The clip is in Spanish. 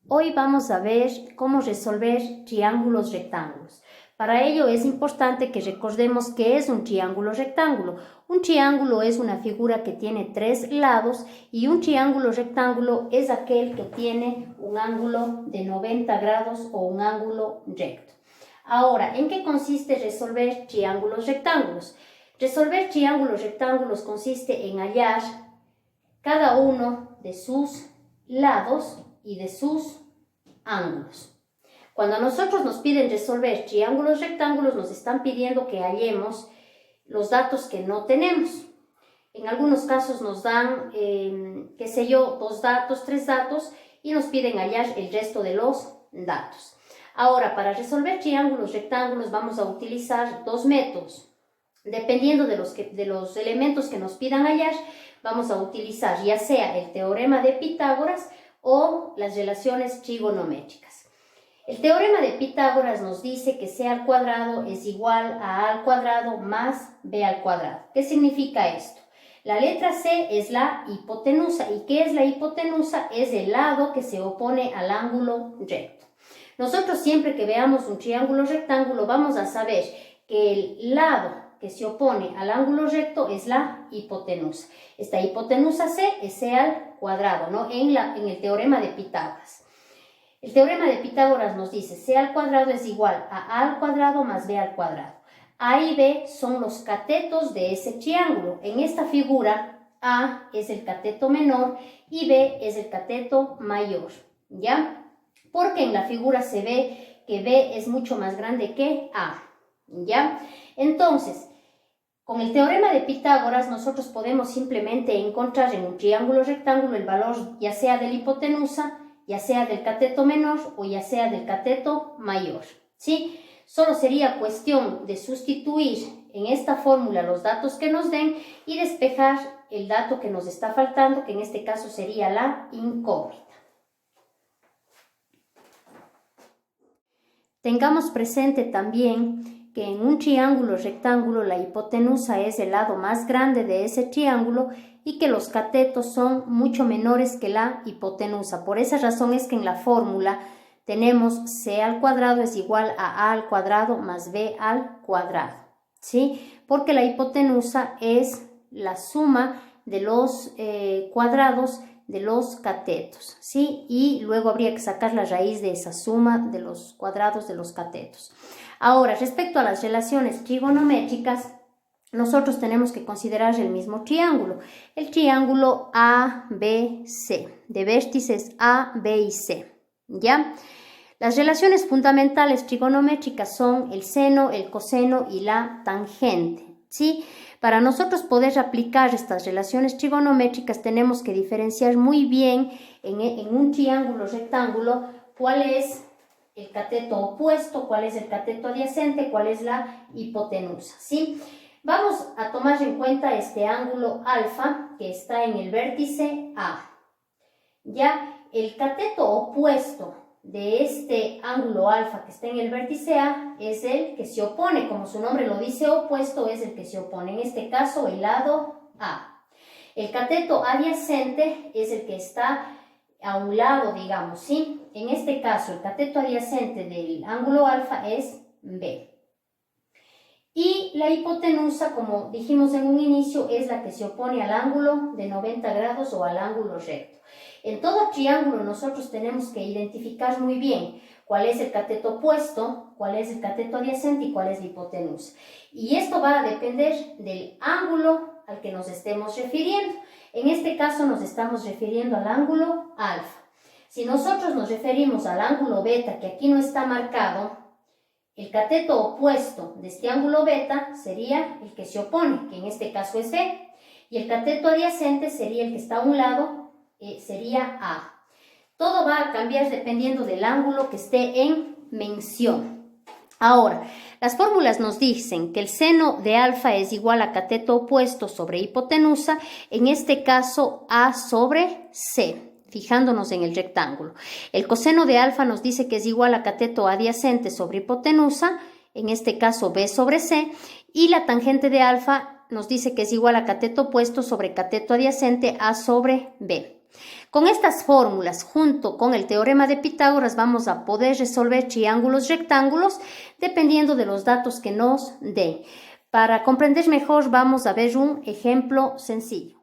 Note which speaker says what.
Speaker 1: Hoy vamos a ver cómo resolver triángulos rectángulos. Para ello es importante que recordemos qué es un triángulo rectángulo. Un triángulo es una figura que tiene tres lados y un triángulo rectángulo es aquel que tiene un ángulo de 90 grados o un ángulo recto. Ahora, ¿en qué consiste resolver triángulos rectángulos? Resolver triángulos rectángulos consiste en hallar cada uno de sus lados y de sus ángulos. Cuando a nosotros nos piden resolver triángulos rectángulos, nos están pidiendo que hallemos los datos que no tenemos. En algunos casos nos dan, qué sé yo, 2 datos, 3 datos y nos piden hallar el resto de los datos. Ahora, para resolver triángulos rectángulos vamos a utilizar dos métodos. Dependiendo de los elementos que nos pidan hallar, vamos a utilizar ya sea el teorema de Pitágoras o las relaciones trigonométricas. El teorema de Pitágoras nos dice que c al cuadrado es igual a al cuadrado más b al cuadrado. ¿Qué significa esto? La letra C es la hipotenusa. ¿Y qué es la hipotenusa? Es el lado que se opone al ángulo recto. Nosotros siempre que veamos un triángulo rectángulo vamos a saber que el lado que se opone al ángulo recto es la hipotenusa. Esta hipotenusa C es c al cuadrado, ¿no? En el teorema de Pitágoras. El teorema de Pitágoras nos dice c al cuadrado es igual a al cuadrado más b al cuadrado. A y b son los catetos de ese triángulo. En esta figura, A es el cateto menor y B es el cateto mayor, ¿ya? Porque en la figura se ve que B es mucho más grande que A, ¿ya? Entonces, con el teorema de Pitágoras nosotros podemos simplemente encontrar en un triángulo rectángulo el valor ya sea de la hipotenusa, ya sea del cateto menor o ya sea del cateto mayor, ¿sí? Solo sería cuestión de sustituir en esta fórmula los datos que nos den y despejar el dato que nos está faltando, que en este caso sería la incógnita. Tengamos presente también que en un triángulo rectángulo la hipotenusa es el lado más grande de ese triángulo y que los catetos son mucho menores que la hipotenusa. Por esa razón es que en la fórmula tenemos c al cuadrado es igual a al cuadrado más b al cuadrado, ¿sí? Porque la hipotenusa es la suma de los cuadrados de los catetos, ¿sí? Y luego habría que sacar la raíz de esa suma de los cuadrados de los catetos. Ahora, respecto a las relaciones trigonométricas, nosotros tenemos que considerar el mismo triángulo, el triángulo ABC, de vértices A, B y C, ¿ya? Las relaciones fundamentales trigonométricas son el seno, el coseno y la tangente, ¿sí? Para nosotros poder aplicar estas relaciones trigonométricas tenemos que diferenciar muy bien en un triángulo rectángulo cuál es el cateto opuesto, cuál es el cateto adyacente, cuál es la hipotenusa, ¿sí? Vamos a tomar en cuenta este ángulo alfa que está en el vértice A. Ya el cateto opuesto de este ángulo alfa que está en el vértice A es el que se opone, como su nombre lo dice, opuesto es el que se opone, en este caso el lado A. El cateto adyacente es el que está a un lado, digamos, ¿sí? En este caso, el cateto adyacente del ángulo alfa es B. Y la hipotenusa, como dijimos en un inicio, es la que se opone al ángulo de 90 grados o al ángulo recto. En todo triángulo nosotros tenemos que identificar muy bien cuál es el cateto opuesto, cuál es el cateto adyacente y cuál es la hipotenusa. Y esto va a depender del ángulo al que nos estemos refiriendo. En este caso nos estamos refiriendo al ángulo alfa. Si nosotros nos referimos al ángulo beta, que aquí no está marcado, el cateto opuesto de este ángulo beta sería el que se opone, que en este caso es B, y el cateto adyacente sería el que está a un lado, sería A. Todo va a cambiar dependiendo del ángulo que esté en mención. Ahora, las fórmulas nos dicen que el seno de alfa es igual a cateto opuesto sobre hipotenusa, en este caso A sobre C. Fijándonos en el rectángulo. El coseno de alfa nos dice que es igual a cateto adyacente sobre hipotenusa, en este caso B sobre C, y la tangente de alfa nos dice que es igual a cateto opuesto sobre cateto adyacente A sobre B. Con estas fórmulas, junto con el teorema de Pitágoras, vamos a poder resolver triángulos rectángulos dependiendo de los datos que nos den. Para comprender mejor, vamos a ver un ejemplo sencillo.